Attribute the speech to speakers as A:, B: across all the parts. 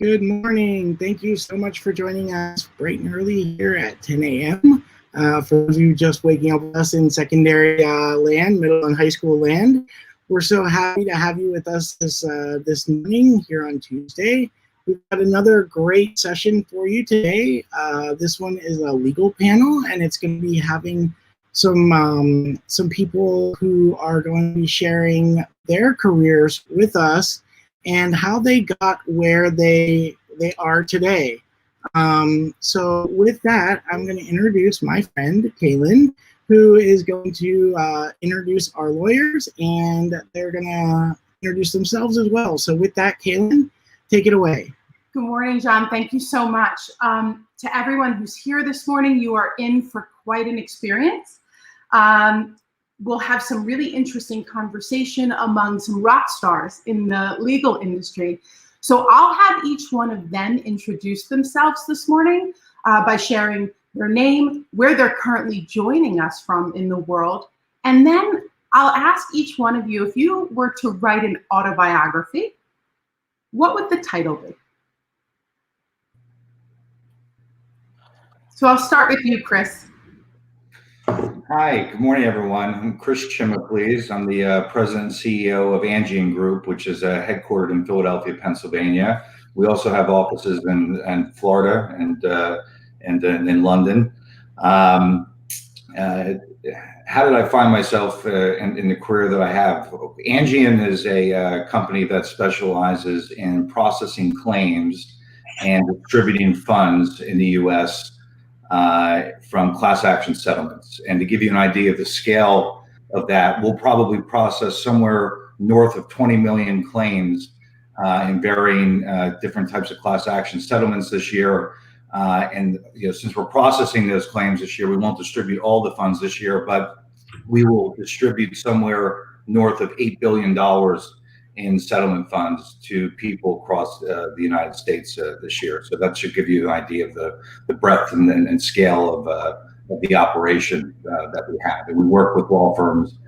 A: Good morning. Thank you so much for joining us bright and early here at 10 a.m. For those of you just waking up with us in secondary land, middle and high school land, we're so happy to have you with us this morning here on Tuesday. We've got another great session for you today. This one is a legal panel, and it's going to be having some people who are going to be sharing their careers with us and how they got where they are today. So with that, I'm going to introduce my friend, Kaylin, who is going to introduce our lawyers, and they're going to introduce themselves as well. So with that, Kaylin, take it away.
B: Good morning, John. Thank you so much. To everyone who's here this morning, you are in for quite an experience. We'll have some really interesting conversation among some rock stars in the legal industry. So I'll have each one of them introduce themselves this morning by sharing their name, where they're currently joining us from in the world. And then I'll ask each one of you, if you were to write an autobiography, what would the title be? So I'll start with you, Chris.
C: Hi, good morning, everyone. I'm Chris Chimicles. I'm the president and CEO of Angian Group, which is headquartered in Philadelphia, Pennsylvania. We also have offices in Florida and in London. How did I find myself in the career that I have? Angian is a company that specializes in processing claims and distributing funds in the U.S. From class action settlements. And to give you an idea of the scale of that, we'll probably process somewhere north of 20 million claims in varying different types of class action settlements this year. And since we're processing those claims this year, we won't distribute all the funds this year, but we will distribute somewhere north of $8 billion in settlement funds to people across the United States this year. So that should give you an idea of the breadth and scale of the operation that we have. And we work with law firms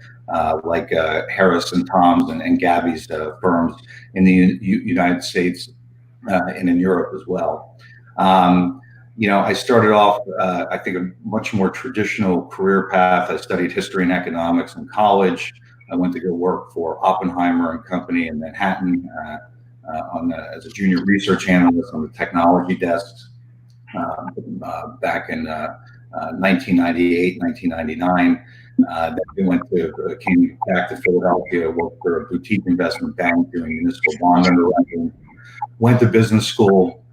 C: like Harris and Tom's and Gabby's firms in the United States and in Europe as well. I started off, I think, a much more traditional career path. I studied history and economics in college. I went to go work for Oppenheimer and Company in Manhattan as a junior research analyst on the technology desks back in 1998, 1999. Then came back to Philadelphia, worked for a boutique investment bank doing municipal bond underwriting. Went to business school,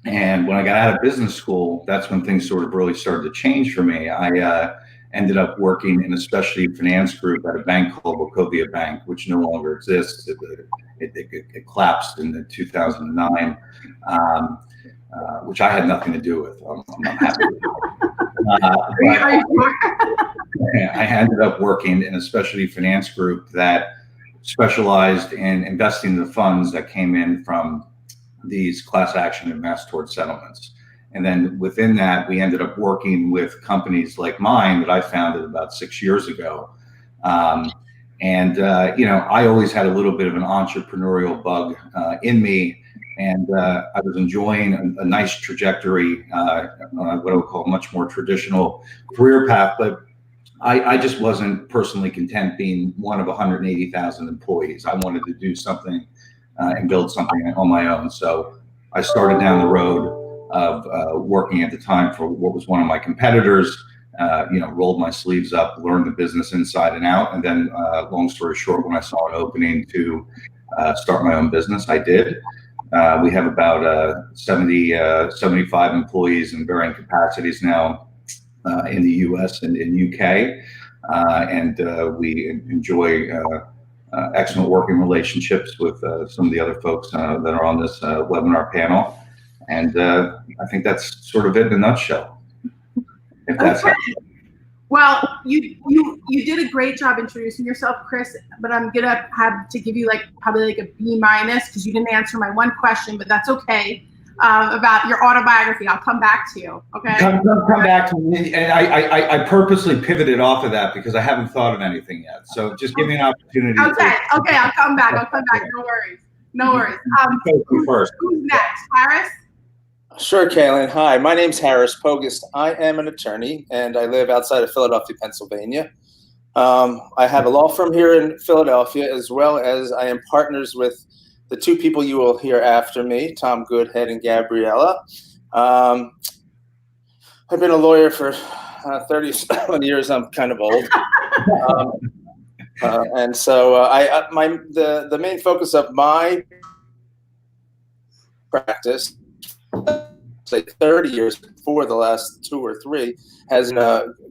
C: and when I got out of business school, that's when things sort of really started to change for me. I ended up working in a specialty finance group at a bank called Wachovia Bank, which no longer exists. It collapsed in 2009, which I had nothing to do with. I'm happy with it. I ended up working in a specialty finance group that specialized in investing the funds that came in from these class action and mass tort settlements. And then within that, we ended up working with companies like mine that I founded about 6 years ago. I always had a little bit of an entrepreneurial bug in me, and I was enjoying a nice trajectory, what I would call a much more traditional career path. But I just wasn't personally content being one of 180,000 employees. I wanted to do something and build something on my own. So I started down the road of working at the time for what was one of my competitors, rolled my sleeves up, learned the business inside and out. And then long story short, when I saw an opening to start my own business, I did. We have about 75 employees in varying capacities now in the US and in UK. And we enjoy excellent working relationships with some of the other folks that are on this webinar panel. And I think that's sort of it in a nutshell. If that's
B: okay. Well, you did a great job introducing yourself, Chris, but I'm gonna have to give you probably a B- because you didn't answer my one question, but that's okay. About your autobiography, I'll come back to you. Okay.
C: Come back to me. And I purposely pivoted off of that because I haven't thought of anything yet. So just give me an opportunity.
B: Okay. I'll come back. No worries. No worries.
C: First.
B: Who's next? Harris?
D: Sure, Kaylin. Hi, my name's Harris Pogust. I am an attorney, and I live outside of Philadelphia, Pennsylvania. I have a law firm here in Philadelphia, as well as I am partners with the two people you will hear after me, Tom Goodhead and Gabriella. I've been a lawyer for 37 years. I'm kind of old. And so the main focus of my practice, say 30 years before the last 2 or 3, has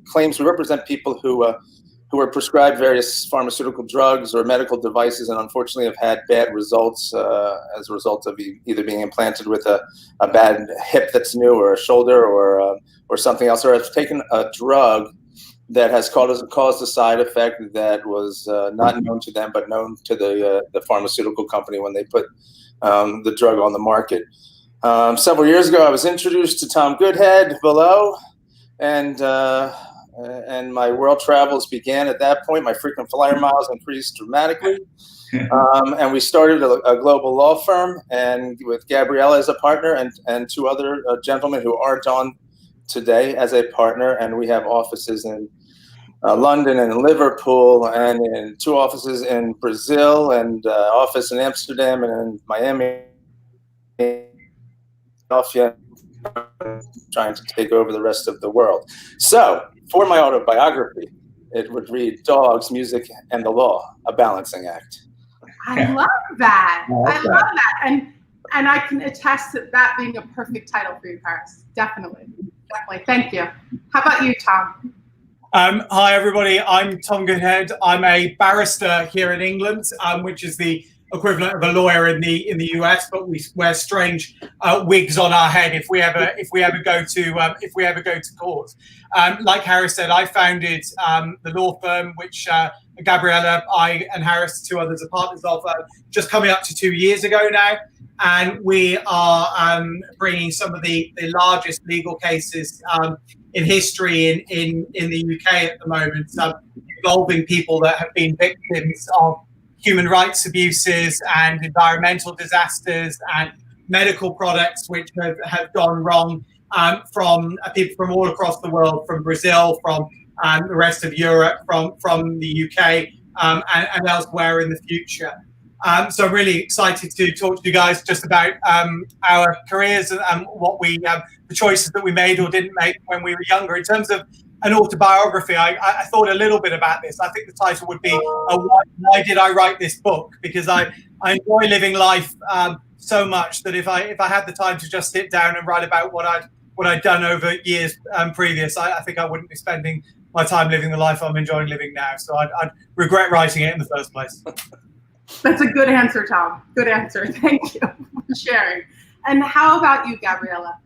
D: claims to represent people who are prescribed various pharmaceutical drugs or medical devices, and unfortunately have had bad results as a result of either being implanted with a bad hip that's new, or a shoulder, or something else, or have taken a drug that has caused a side effect that was not known to them, but known to the pharmaceutical company when they put the drug on the market. Several years ago, I was introduced to Tom Goodhead below, and my world travels began at that point. My frequent flyer miles increased dramatically, and we started a global law firm, and with Gabriella as a partner, and 2 other gentlemen who aren't on today as a partner, and we have offices in London and Liverpool, and in 2 offices in Brazil, and office in Amsterdam and in Miami, Philadelphia, trying to take over the rest of the world. So, for my autobiography, it would read Dogs, Music, and the Law, a Balancing Act.
B: I love that. I love that. And I can attest to that being a perfect title for you, Harris. Definitely. Definitely. Thank you. How about you, Tom?
E: Hi, everybody. I'm Tom Goodhead. I'm a barrister here in England, which is the equivalent of a lawyer in the US, but we wear strange wigs on our head if we ever go to court. Like Harris said, I founded the law firm, which Gabriella, I, and Harris, 2 others, are partners of, just coming up to 2 years ago now. And we are bringing some of the largest legal cases in history in the UK at the moment, involving people that have been victims of human rights abuses and environmental disasters and medical products which have gone wrong, from people from all across the world, from Brazil, from the rest of Europe, from the UK, and elsewhere in the future. So I'm really excited to talk to you guys just about our careers and what the choices that we made or didn't make when we were younger. In terms of an autobiography, I thought a little bit about this. I think the title would be Why Did I Write This Book? Because I enjoy living life so much that if I had the time to just sit down and write about what I'd done over years previous, I think I wouldn't be spending my time living the life I'm enjoying living now. So I'd regret writing it in the first place.
B: That's a good answer, Tom. Good answer. Thank you for sharing. And how about you, Gabriella?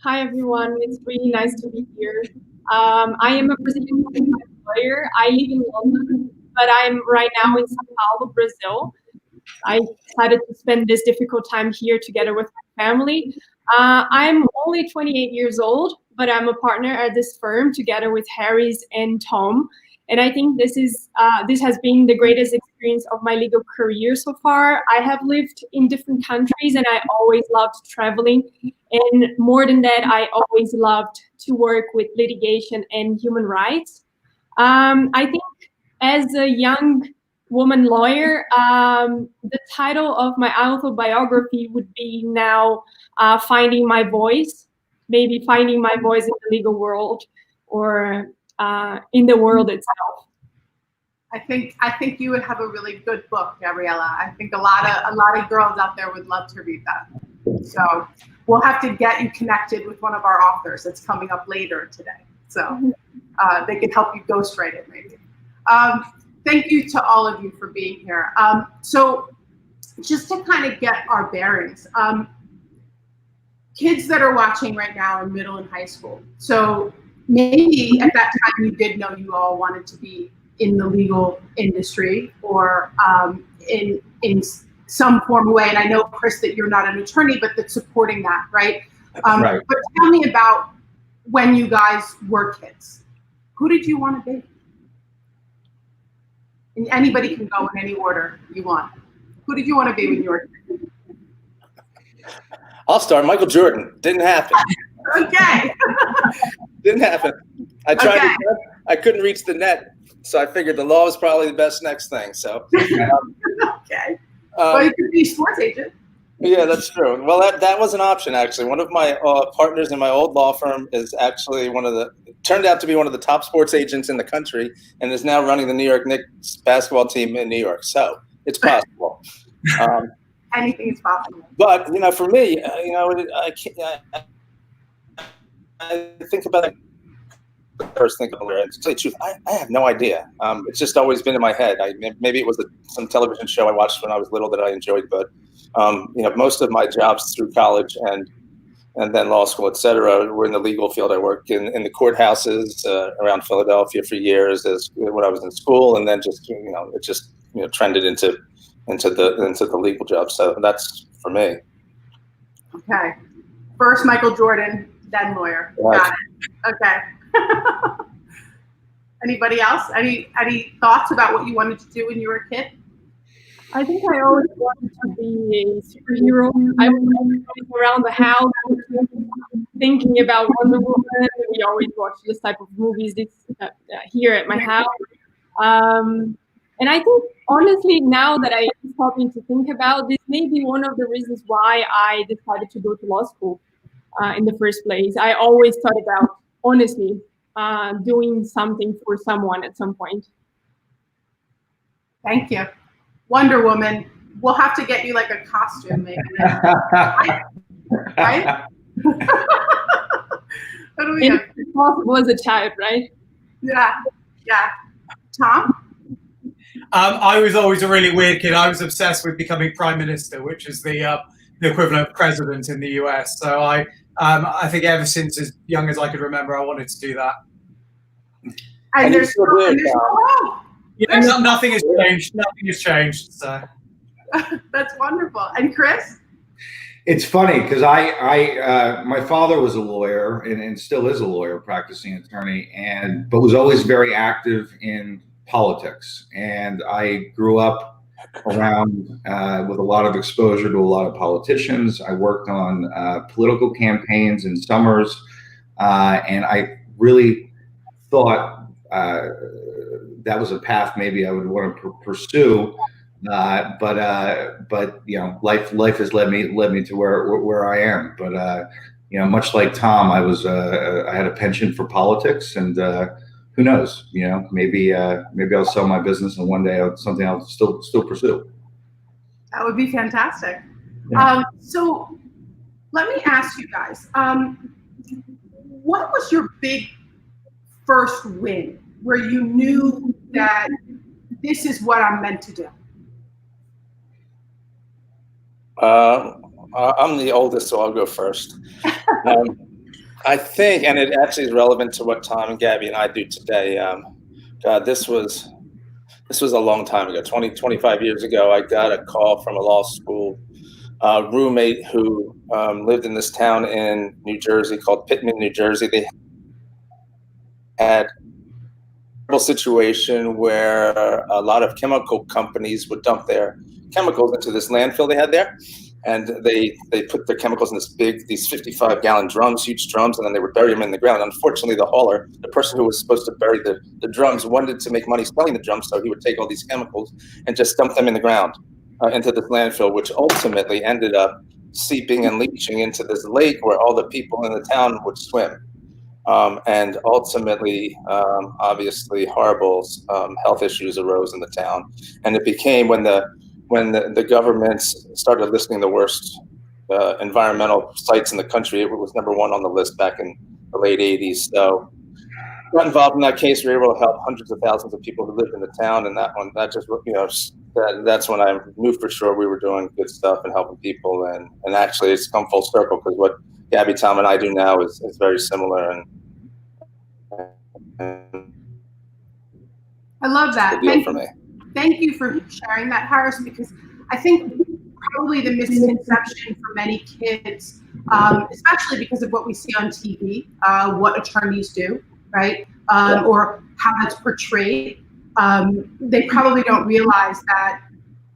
F: Hi, everyone. It's really nice to be here. I am a Brazilian lawyer. I live in London, but I'm right now in São Paulo, Brazil. I decided to spend this difficult time here together with my family. I'm only 28 years old, but I'm a partner at this firm together with Harris and Tom. And I think this has been the greatest experience of my legal career so far. I have lived in different countries and I always loved traveling. And more than that, I always loved to work with litigation and human rights. I think as a young woman lawyer, the title of my autobiography would be now Finding My Voice, maybe finding my voice in the legal world or in the world itself.
B: I think you would have a really good book, Gabriella. I think a lot of girls out there would love to read that. So we'll have to get you connected with one of our authors that's coming up later today. So they can help you ghostwrite it maybe. Thank you to all of you for being here. So just to kind of get our bearings, kids that are watching right now in middle and high school. So maybe at that time you did know you all wanted to be in the legal industry or in some form of way. And I know, Chris, that you're not an attorney, but that's supporting that, right?
C: Right.
B: But tell me about when you guys were kids. Who did you want to be? And anybody can go in any order you want. Who did you want to be when you were a kid?
D: I'll start. Michael Jordan. Didn't happen.
B: Okay.
D: Didn't happen. I tried.
B: Okay.
D: I couldn't reach the net, so I figured the law was probably the best next thing. So.
B: Okay. Well, you could be a sports agent.
D: Yeah, that's true. Well, that was an option, actually. One of my partners in my old law firm is actually turned out to be one of the top sports agents in the country, and is now running the New York Knicks basketball team in New York. So it's possible.
B: Anything is possible.
D: But, for me, I think about it. First thing, to tell you the truth, I have no idea. It's just always been in my head. Maybe it was some television show I watched when I was little that I enjoyed, but most of my jobs through college and then law school, et cetera, were in the legal field. I worked in the courthouses around Philadelphia for years when I was in school, and then it just trended into the legal job. So that's for me.
B: Okay. First Michael Jordan, then lawyer.
D: Right.
B: Got it. Okay. Anybody else? Any thoughts about what you wanted to do when you were a kid?
F: I think I always wanted to be a superhero. I was running around the house thinking about Wonder Woman. We always watch this type of movies here at my house. And I think, honestly, now that I'm starting to think about this, may be one of the reasons why I decided to go to law school in the first place. I always thought about, honestly, doing something for someone at some point.
B: Thank you. Wonder Woman. We'll have to get you like a costume, maybe. Right? What do we have?
F: It's possible as a child, right?
B: Yeah. Tom?
E: I was always a really weird kid. I was obsessed with becoming prime minister, which is the equivalent of president in the US. So I think ever since as young as I could remember, I wanted to do that.
B: And there's
E: nothing has changed. Nothing has changed. So
B: that's wonderful. And Chris?
C: It's funny because my father was a lawyer and still is a lawyer, practicing attorney, but was always very active in politics. And I grew up around with a lot of exposure to a lot of politicians. I worked on political campaigns in summers, and I really thought that was a path maybe I would want to pursue. But life has led me to where I am. But much like Tom, I had a penchant for politics, and who knows? Maybe I'll sell my business, and one day something I'll still pursue.
B: That would be fantastic.
C: Yeah.
B: So let me ask you guys, what was your big first win where you knew that this is what I'm meant to do?
D: I'm the oldest, so I'll go first. I think, and it actually is relevant to what Tom and Gabby and I do today. God, this was a long time ago, 25 years ago. I got a call from a law school roommate who lived in this town in New Jersey called Pittman, New Jersey. They had a situation where a lot of chemical companies would dump their chemicals into this landfill they had there. And they put their chemicals in these 55-gallon drums, huge drums, and then they would bury them in the ground. Unfortunately, the hauler, the person who was supposed to bury the drums, wanted to make money selling the drums, so he would take all these chemicals and just dump them in the ground into this landfill, which ultimately ended up seeping and leaching into this lake where all the people in the town would swim. And ultimately, obviously, horrible health issues arose in the town. And it became when the government started listing the worst environmental sites in the country, it was #1 on the list back in the late 80s. So got involved in that case. We were able to help hundreds of thousands of people who lived in the town. And that's when I knew for sure we were doing good stuff and helping people. And actually it's come full circle, because what Gabby, Tom, and I do now is very similar. And
B: I love that. Thank you for sharing that, Harris, because I think probably the misconception for many kids, especially because of what we see on TV, what attorneys do, right? Or how it's portrayed. They probably don't realize that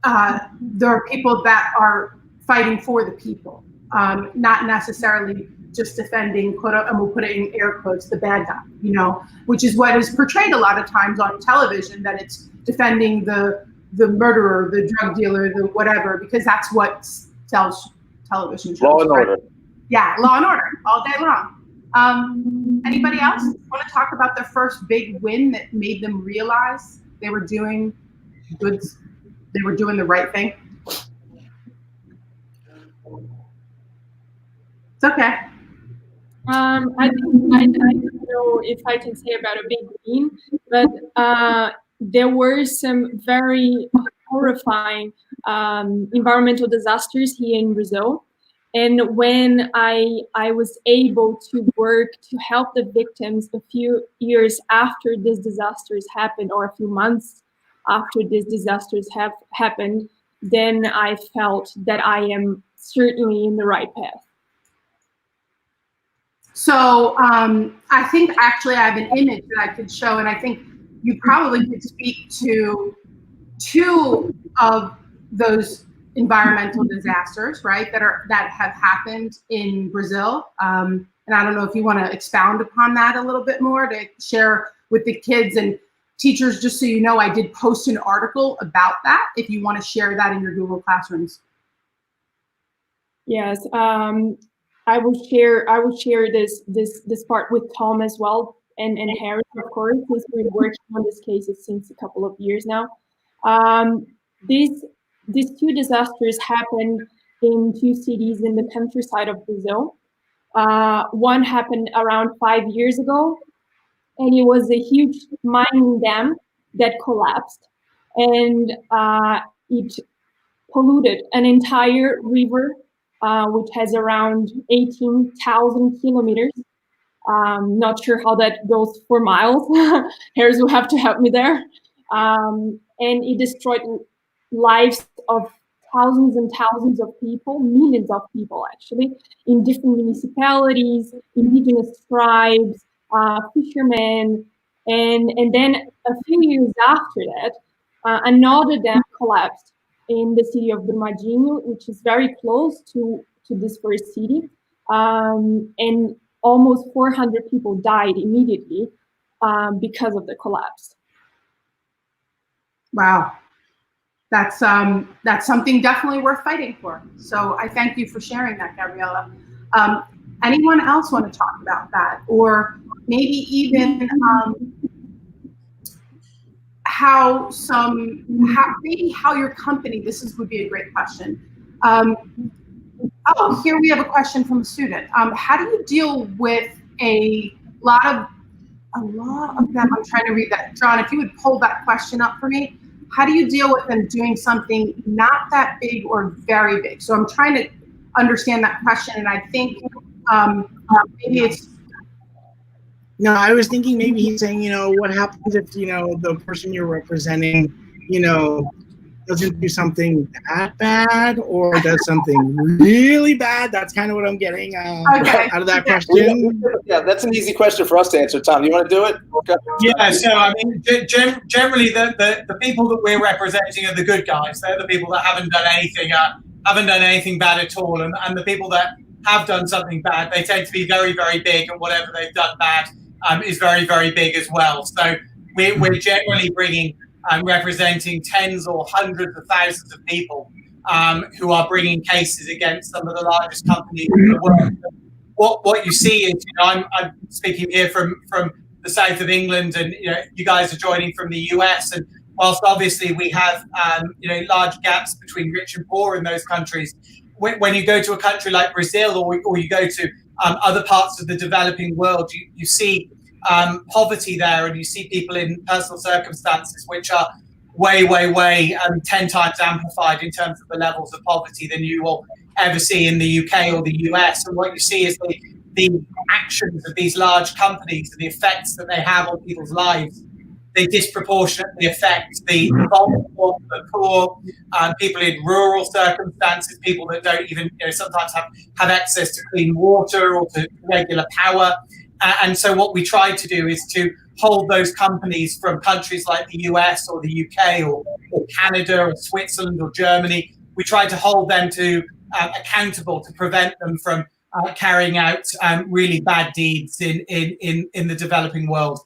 B: there are people that are fighting for the people, not necessarily just defending, and we'll put it in air quotes, the bad guy, which is what is portrayed a lot of times on television, that it's defending the murderer, the drug dealer, the whatever, because that's what sells television shows.
D: Law and Order.
B: Yeah, Law and Order, all day long. Anybody else want to talk about their first big win that made them realize they were doing the right thing? It's okay.
F: I think I don't know if I can say about a big win, but there were some very horrifying environmental disasters here in Brazil. And when I was able to work to help the victims a few years after these disasters happened, or a few months after these disasters have happened, then I felt that I am certainly in the right path.
B: So I think actually I have an image that I could show, and I think you probably could speak to two of those environmental disasters, right, that have happened in Brazil. And I don't know if you want to expound upon that a little bit more to share with the kids and teachers. Just so you know, I did post an article about that if you want to share that in your Google Classrooms.
F: Yes, I will share this part with Tom as well, and Harris, of course, because we're working on these cases since a couple of years now. These two disasters happened in two cities in the countryside of Brazil. One happened around 5 years ago, and it was a huge mining dam that collapsed, and it polluted an entire river, which has around 18,000 kilometers. Not sure how that goes for miles. Harris will have to help me there. And it destroyed lives of thousands and thousands of people, millions of people actually, in different municipalities, indigenous tribes, fishermen. And then a few years after that, another dam collapsed in the city of Brumadinho, which is very close to this first city. And almost 400 people died immediately because of the collapse.
B: Wow. That's something definitely worth fighting for. So I thank you for sharing that, Gabriella. Anyone else want to talk about that? Or maybe even how your company, would be a great question. Oh, here we have a question from a student. How do you deal with a lot of them? I'm trying to read that. John, if you would pull that question up for me. How do you deal with them doing something not that big or very big? So I'm trying to understand that question, and I think maybe it's.
A: No, I was thinking maybe he's saying, what happens if, the person you're representing, doesn't do something that bad or does something really bad? That's kind of what I'm getting out of that question.
D: Yeah, that's an easy question for us to answer. Tom, do you want to do it? Okay.
E: Yeah, so I mean, generally the people that we're representing are the good guys. They're the people that haven't done anything bad at all, and the people that have done something bad, they tend to be very, very big, and whatever they've done bad is very, very big as well. So we're generally bringing representing tens or hundreds of thousands of people who are bringing cases against some of the largest companies in the world. What you see is, I'm speaking here from the south of England, and you guys are joining from the US. And whilst obviously we have large gaps between rich and poor in those countries, when you go to a country like Brazil or you go to other parts of the developing world, you see poverty there, and you see people in personal circumstances which are way 10 times amplified in terms of the levels of poverty than you will ever see in the UK or the US. And what you see is the actions of these large companies and the effects that they have on people's lives. They disproportionately affect the vulnerable, the poor, people in rural circumstances, people that don't even sometimes have access to clean water or to regular power. And so what we try to do is to hold those companies from countries like the US or the UK or Canada or Switzerland or Germany. We try to hold them to accountable to prevent them from carrying out really bad deeds in the developing world.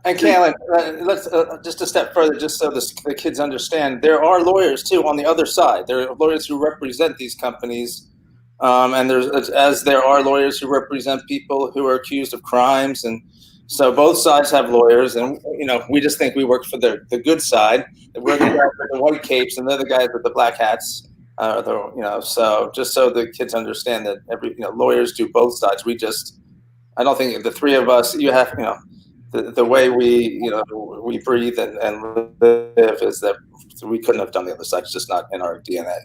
D: And Kaylin, let's just a step further, just so the kids understand, there are lawyers too on the other side. There are lawyers who represent these companies, and there are lawyers who represent people who are accused of crimes, and so both sides have lawyers. And we just think we work for the good side. We're the guys with the white capes, and they're the guys with the black hats. So just so the kids understand that lawyers do both sides. I don't think the three of us, the way we breathe and live is that we couldn't have done the other side. It's just not in our DNA.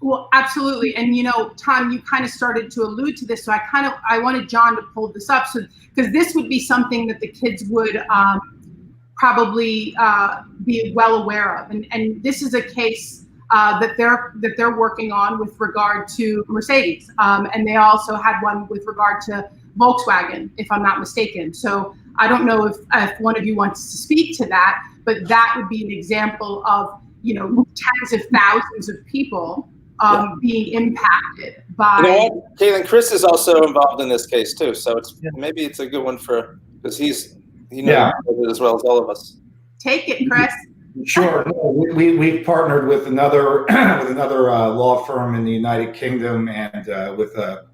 B: Well, absolutely. And Tom, you kind of started to allude to this, so I wanted John to pull this up, because this would be something that the kids would probably be well aware of. And this is a case that they're working on with regard to Mercedes, and they also had one with regard to Volkswagen, if I'm not mistaken. So I don't know if one of you wants to speak to that, but that would be an example of tens of thousands of people being impacted by.
D: Kaylin, Chris is also involved in this case too, so maybe it's a good one because he knows it as well as all of us.
B: Take it, Chris.
C: Sure. We've partnered with another law firm in the United Kingdom and with a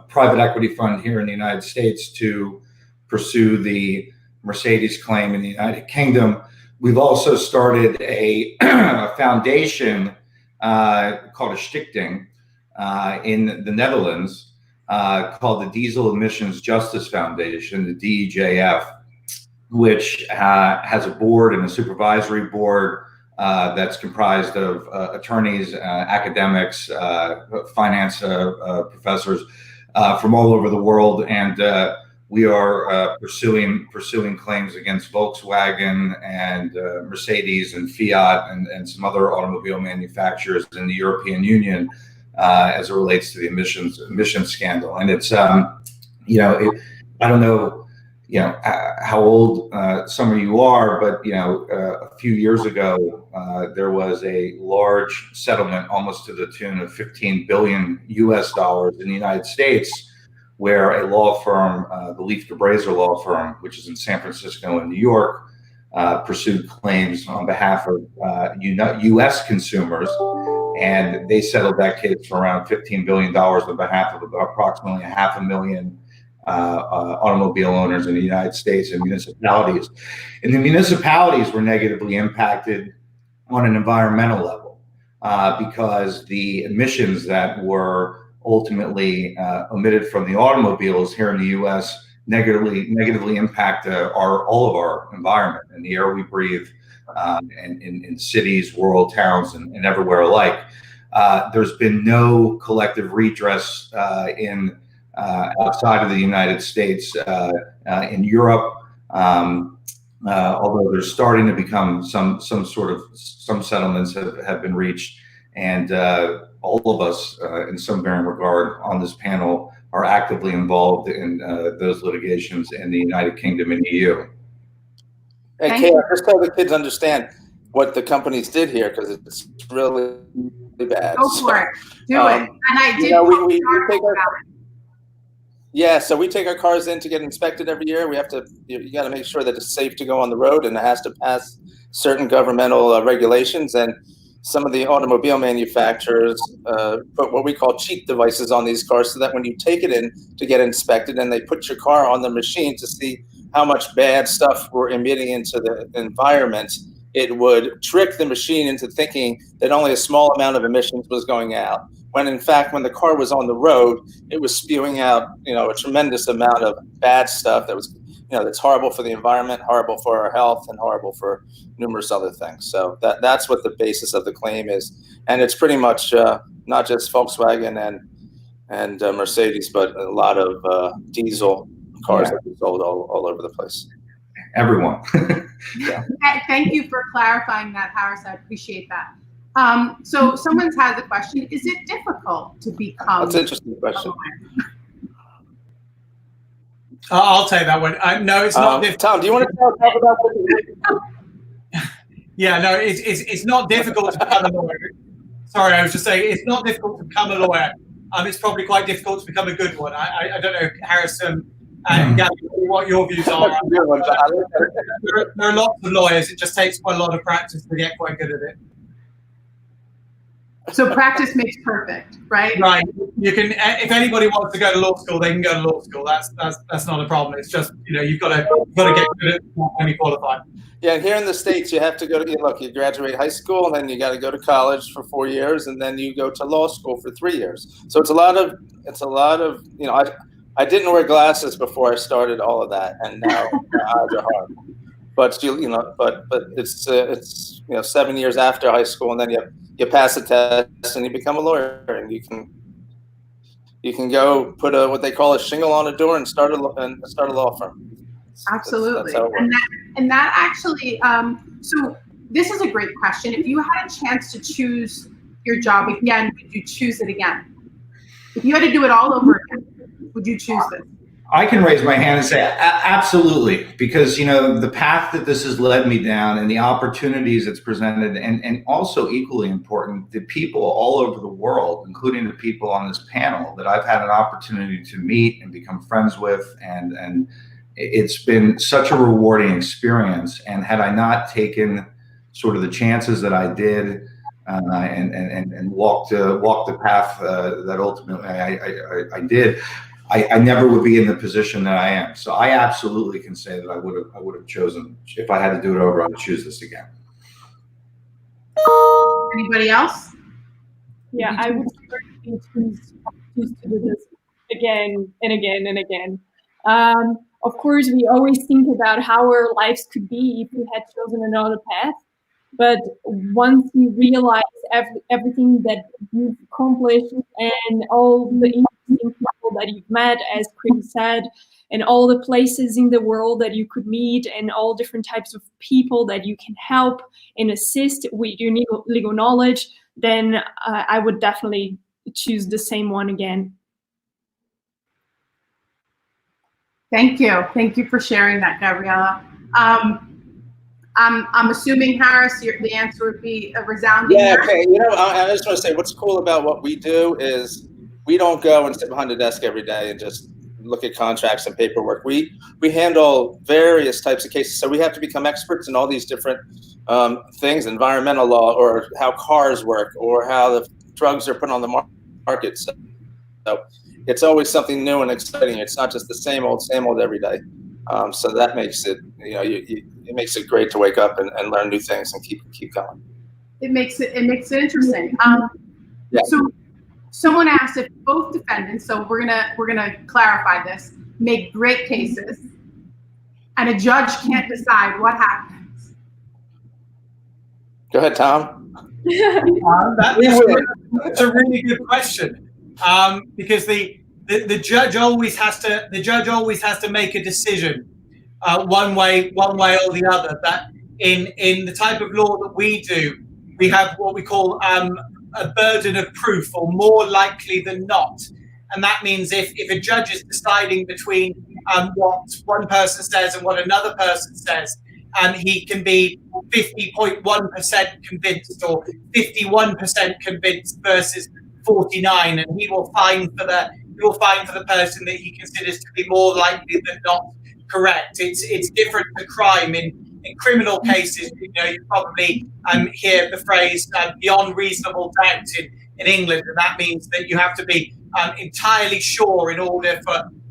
C: private equity fund here in the United States to pursue the Mercedes claim in the United Kingdom. We've also started a foundation called a stichting in the Netherlands called the Diesel Emissions Justice Foundation, the DEJF, which has a board and a supervisory board that's comprised of attorneys, academics, finance professors from all over the world, and we are pursuing claims against Volkswagen and Mercedes and Fiat and some other automobile manufacturers in the European Union as it relates to the emissions scandal. And it's I don't know how old some of you are, but a few years ago there was a large settlement, almost to the tune of $15 billion in the United States, where a law firm, the Leaf DeBrazer law firm, which is in San Francisco and New York, pursued claims on behalf of U.S. consumers, and they settled that case for around $15 billion on behalf of approximately 500,000 automobile owners in the United States and municipalities. And the municipalities were negatively impacted on an environmental level because the emissions that were ultimately emitted from the automobiles here in the U.S. negatively impact all of our environment and the air we breathe, and in cities, rural towns, and everywhere alike. There's been no collective redress in outside of the United States, in Europe, although there's starting to become some settlements have been reached, and all of us, in some varying regard on this panel, are actively involved in those litigations in the United Kingdom and EU.
D: Hey, Kayla, just so the kids understand what the companies did here, because it's really bad.
B: Go for it. Do it. And I did.
D: So we take our cars in to get inspected every year. We have to, you got to make sure that it's safe to go on the road, and it has to pass certain governmental regulations. And some of the automobile manufacturers put what we call cheat devices on these cars, so that when you take it in to get inspected and they put your car on the machine to see how much bad stuff we're emitting into the environment, it would trick the machine into thinking that only a small amount of emissions was going out, when in fact, when the car was on the road, it was spewing out, a tremendous amount of bad stuff that was, that's horrible for the environment, horrible for our health, and horrible for numerous other things. So that's what the basis of the claim is. And it's pretty much not just Volkswagen and Mercedes, but a lot of diesel cars that are sold all over the place.
C: Everyone.
D: Yeah.
B: Thank you for clarifying that, Harris. I appreciate that. So someone has a question. Is it difficult to become?
D: That's an interesting question.
E: I'll take that one. No, it's not difficult.
D: Tom, do you want to talk about what you do?
E: Yeah, no, it's not difficult to become a lawyer. Sorry, I was just saying it's not difficult to become a lawyer. It's probably quite difficult to become a good one. I don't know, Harris and Gabby, what your views are. There are lots of lawyers. It just takes quite a lot of practice to get quite good at it.
B: So practice makes perfect, right?
E: Right. You can, if anybody wants to go to law school, they can go to law school. That's not a problem. It's just, you've got to get good at when you qualify.
D: Yeah, and here in the States, you have to go to, look, you graduate high school, and then you got to go to college for 4 years, and then you go to law school for 3 years. So it's a lot of, I didn't wear glasses before I started all of that, and now my eyes are hard. But but it's 7 years after high school, and then you pass the test and you become a lawyer, and you can go put what they call a shingle on a door and start a law firm.
B: Absolutely.
D: That's
B: and that actually, so this is a great question. If you had a chance to choose your job again, would you choose it again? If you had to do it all over again, would you choose this?
C: I can raise my hand and say absolutely, because the path that this has led me down and the opportunities it's presented, and also equally important, the people all over the world, including the people on this panel that I've had an opportunity to meet and become friends with, and it's been such a rewarding experience. And had I not taken sort of the chances that I did and walked the path that ultimately I did, I never would be in the position that I am. So I absolutely can say that I would have chosen, if I had to do it over, I would choose this again.
B: Anybody else?
F: Yeah, I would certainly choose to do this again and again and again. Of course, we always think about how our lives could be if we had chosen another path. But once you realize everything that you've accomplished and all the interesting people that you've met, as Chris said, and all the places in the world that you could meet, and all different types of people that you can help and assist with your legal knowledge, then I would definitely choose the same one again.
B: Thank you. Thank you for sharing that, Gabriella. I'm assuming, Harris, the answer would be a resounding
D: yeah.
B: yes.
D: Okay. I just want to say what's cool about what we do is we don't go and sit behind the desk every day and just look at contracts and paperwork. We handle various types of cases, so we have to become experts in all these different things: environmental law, or how cars work, or how the drugs are put on the market. So it's always something new and exciting. It's not just the same old every day. So that makes it, it makes it great to wake up and learn new things and keep going.
B: It makes it interesting.
D: Yeah.
B: So someone asked if both defendants, so we're gonna clarify this, make great cases, and a judge can't decide what happens.
D: Go ahead, Tom.
E: That's a really good question, because the judge always has to make a decision, one way or the other. That in the type of law that we do, we have what we call a burden of proof, or more likely than not. And that means if a judge is deciding between what one person says and what another person says, he can be 50.1% convinced or 51% convinced versus 49, and he will find for the person that he considers to be more likely than not correct. It's different to crime. In criminal cases, you probably hear the phrase beyond reasonable doubt in England, and that means that you have to be entirely sure in order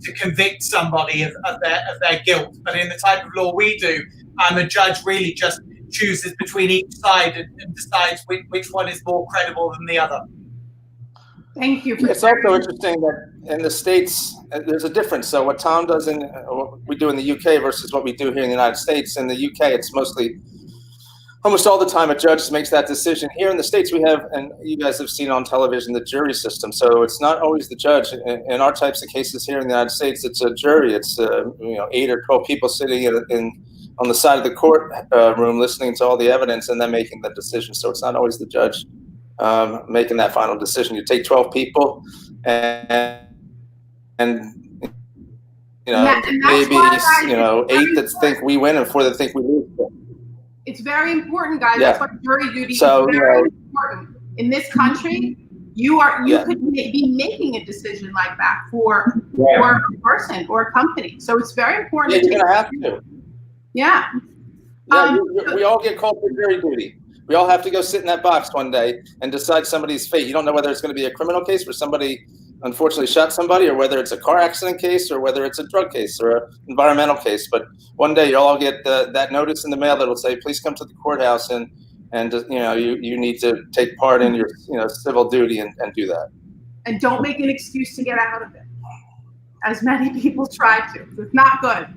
E: to convict somebody of their guilt. But in the type of law we do, a judge really just chooses between each side and decides which one is more credible than the other.
B: Thank you.
D: It's also interesting that in the States, there's a difference. So what Tom does what we do in the UK versus what we do here in the United States. In the UK, it's almost all the time a judge makes that decision. Here in the States, we have, and you guys have seen on television, the jury system. So it's not always the judge. In our types of cases here in the United States, it's a jury. It's 8 or 12 people sitting on the side of the court room listening to all the evidence and then making the decision. So it's not always the judge making that final decision. You take 12 people and you know, maybe, you know, 8 that think we win and 4 that think we lose.
B: It's very important, guys.
D: Yeah.
B: That's why jury duty
D: So,
B: is very important. In this country, you could be making a decision like that for a person or a company. So it's very important.
D: Yeah, you're gonna have to.
B: Yeah.
D: We all get called for jury duty. We all have to go sit in that box one day and decide somebody's fate. You don't know whether it's going to be a criminal case where somebody unfortunately shot somebody, or whether it's a car accident case, or whether it's a drug case or an environmental case. But one day you'll all get that notice in the mail that will say, please come to the courthouse and you know, you need to take part in your, you know, civil duty and do that.
B: And don't make an excuse to get out of it, as many people try to. It's not good.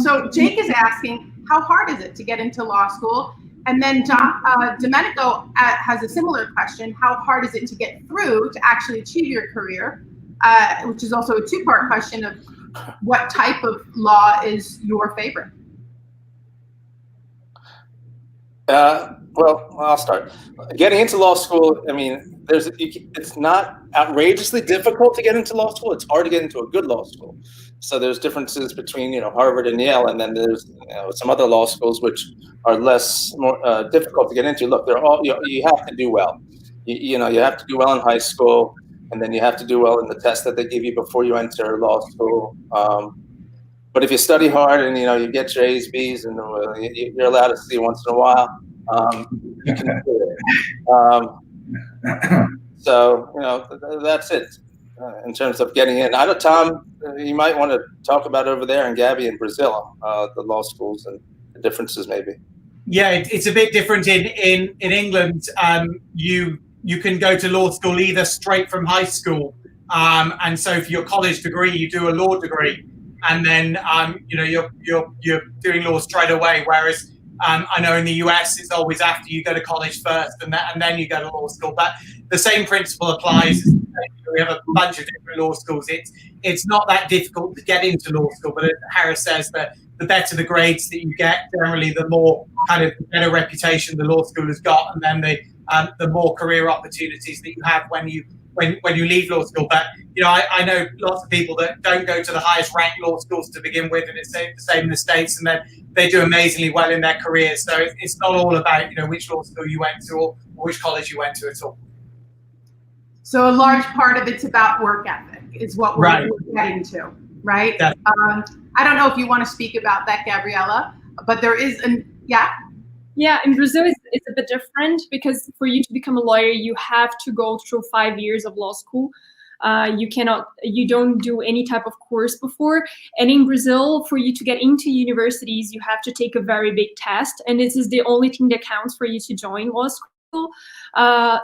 B: So Jake is asking, how hard is it to get into law school? And then Domenico has a similar question. How hard is it to get through to actually achieve your career? Which is also a 2-part question of what type of law is your favorite?
D: Well, I'll start. Getting into law school, I mean, it's not outrageously difficult to get into law school. It's hard to get into a good law school. So there's differences between, you know, Harvard and Yale, and then there's, you know, some other law schools which are more difficult to get into. Look, they're all, you have to do well. You know, you have to do well in high school, and then you have to do well in the test that they give you before you enter law school. But if you study hard and, you know, you get your A's, B's, and you're allowed to see once in a while, you can do it. So, you know, that's it in terms of getting in. I know, Tom, you might want to talk about over there, and Gabby in Brazil, the law schools and the differences maybe.
E: Yeah, it's a bit different in England. You can go to law school either straight from high school, and so for your college degree, you do a law degree, and then you know, you're doing law straight away. Whereas I know in the US, it's always after you go to college first, and then you go to law school. But the same principle applies. We have a bunch of different law schools. It's not that difficult to get into law school, but as Harris says, that the better the grades that you get, generally the more kind of better reputation the law school has got, and then the more career opportunities that you have when you leave law school. But you know, I know lots of people that don't go to the highest ranked law schools to begin with, and it's the same in the States, and then they do amazingly well in their careers. So it's not all about, you know, which law school you went to or which college you went to at all.
B: So a large part of it's about work ethic is what we're getting to, right?
E: Yeah.
B: I don't know if you want to speak about that, Gabriella, but there is
F: Yeah, in Brazil it's a bit different, because for you to become a lawyer, you have to go through 5 years of law school. You don't do any type of course before. And in Brazil, for you to get into universities, you have to take a very big test. And this is the only thing that counts for you to join law school.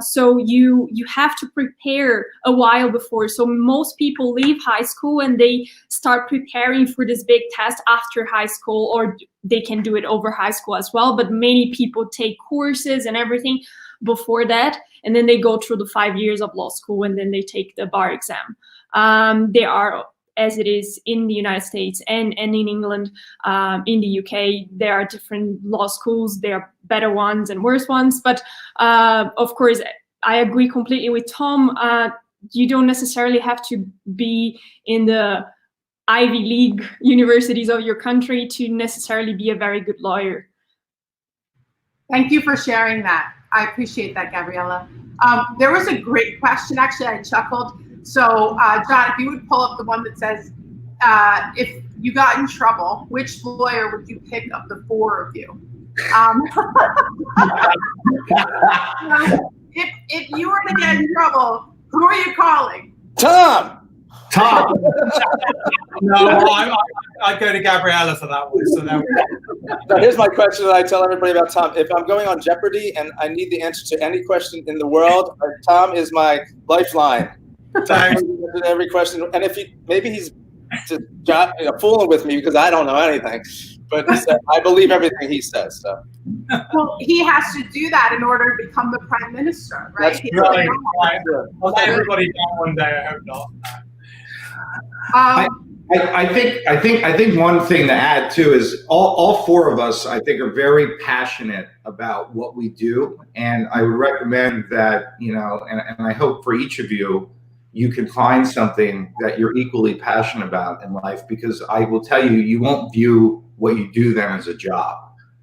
F: So you have to prepare a while before. So most people leave high school and they start preparing for this big test after high school, or they can do it over high school as well. But many people take courses and everything before that, and then they go through the 5 years of law school, and then they take the bar exam. There are, as it is in the United States and in England, in the UK, there are different law schools. There are better ones and worse ones. But of course, I agree completely with Tom. You don't necessarily have to be in the Ivy League universities of your country to necessarily be a very good lawyer.
B: Thank you for sharing that. I appreciate that, Gabriella. There was a great question. Actually, I chuckled. So, John, if you would pull up the one that says, if you got in trouble, which lawyer would you pick of the 4 of you? If you were to get in trouble, who are you calling?
D: Tom.
E: No, I'd go to Gabriella for that one.
D: So here's my question that I tell everybody about Tom. If I'm going on Jeopardy and I need the answer to any question in the world, Tom is my lifeline.
E: Thanks.
D: Every question, and if maybe he's just fooling with me because I don't know anything, but I believe everything he says. So.
B: Well, he has to do that in order to become the prime minister, right?
E: That's right. I'll let everybody down one day. I hope not.
C: I think one thing to add too is all 4 of us, I think, are very passionate about what we do, and I would recommend that, you know, and I hope for each of you, you can find something that you're equally passionate about in life, because I will tell you, you won't view what you do then as a job.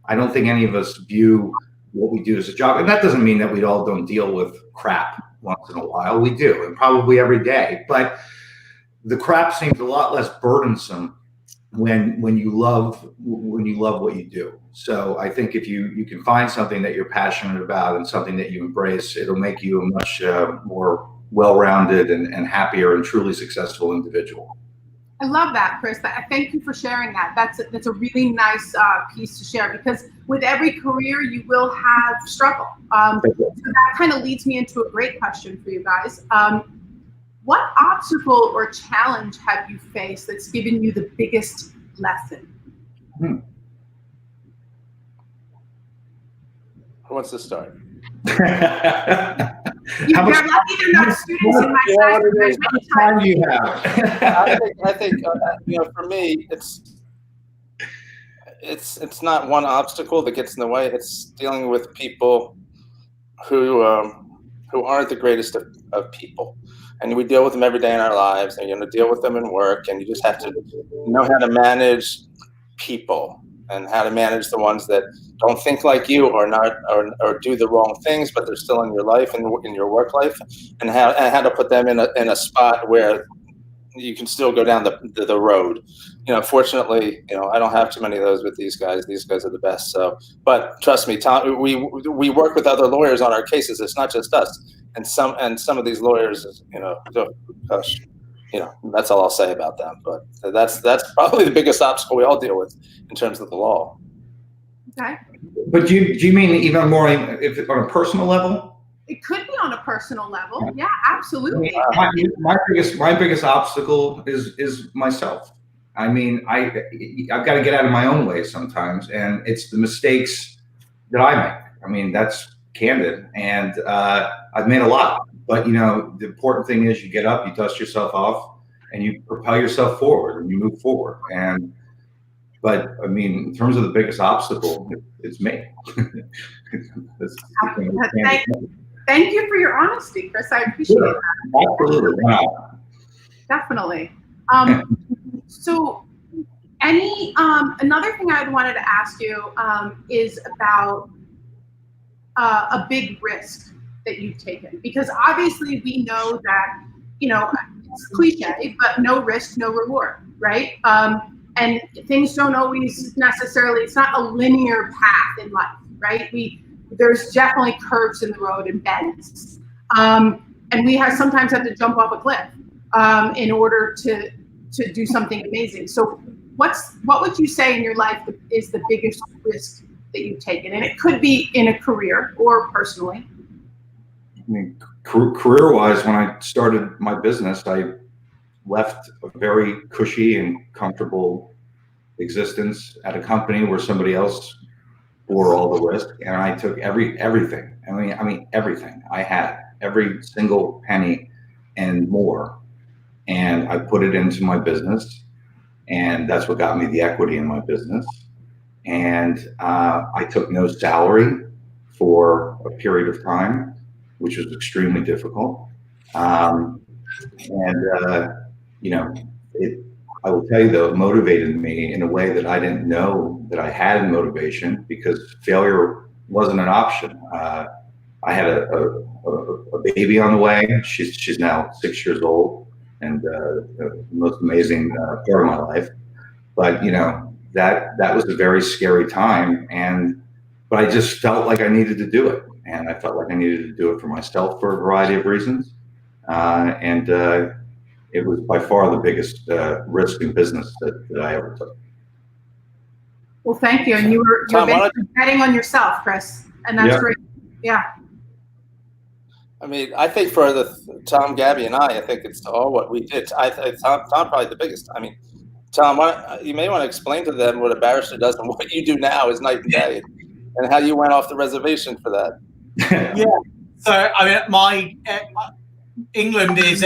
C: I don't think any of us view what we do as a job. And that doesn't mean that we all don't deal with crap once in a while. We do, and probably every day. But the crap seems a lot less burdensome when you love what you do. So I think if you can find something that you're passionate about and something that you embrace, it'll make you a much more well-rounded and happier and truly successful individual.
B: I love that, Chris. Thank you for sharing that. That's a really nice piece to share, because with every career you will have struggle. So that kind of leads me into a great question for you guys. What obstacle or challenge have you faced that's given you the biggest lesson?
D: Who wants to start?
B: You're lucky they're not students in my class.
C: How much time do you have?
D: I think for me, it's not one obstacle that gets in the way. It's dealing with people who aren't the greatest of people. And we deal with them every day in our lives, and deal with them in work, and you just have to know how to manage people and how to manage the ones that don't think like you or do the wrong things, but they're still in your life and in your work life, and how to put them in a spot where you can still go down the road. Fortunately, I don't have too many of those with these guys. These guys are the best. So, but trust me, Tom, we work with other lawyers on our cases. It's not just us. And some of these lawyers, that's all I'll say about them. But that's probably the biggest obstacle we all deal with in terms of the law.
B: Okay.
C: But do you mean even more if on a personal level?
B: It could be on a personal level. Yeah, absolutely.
C: My biggest obstacle is myself. I mean, I've got to get out of my own way sometimes, and it's the mistakes that I make. I mean, that's candid, and I've made a lot. But the important thing is you get up, you dust yourself off, and you propel yourself forward, and you move forward. But I mean, in terms of the biggest obstacle, it's me.
B: Thank you for your honesty, Chris. I appreciate that.
C: Absolutely. Wow.
B: Definitely. So another thing I wanted to ask you is about a big risk that you've taken, because obviously we know that, it's cliche, but no risk, no reward, right? And things don't always necessarily, it's not a linear path in life, right? There's definitely curves in the road and bends. And we sometimes have to jump off a cliff in order to do something amazing. So what would you say in your life is the biggest risk that you've taken? And it could be in a career or personally.
C: I mean, career-wise, when I started my business, I left a very cushy and comfortable existence at a company where somebody else bore all the risk, and I took everything. I mean everything I had, every single penny and more, and I put it into my business, and that's what got me the equity in my business. And I took no salary for a period of time, which was extremely difficult. I will tell you, though, it motivated me in a way that I didn't know that I had motivation, because failure wasn't an option. I had a baby on the way. She's now 6 years old, and the most amazing part of my life. But that was a very scary time, but I just felt like I needed to do it, and I felt like I needed to do it for myself for a variety of reasons, it was by far the biggest risk in business that I ever took.
B: Well, thank you. And you're betting on yourself, Chris, and that's great. Yeah.
D: I mean, I think for Tom, Gabby, and I think it's all what we did. Tom probably the biggest. I mean, Tom, you may want to explain to them what a barrister does and what you do now is night and day, and how you went off the reservation for that.
E: Yeah. So I mean, England is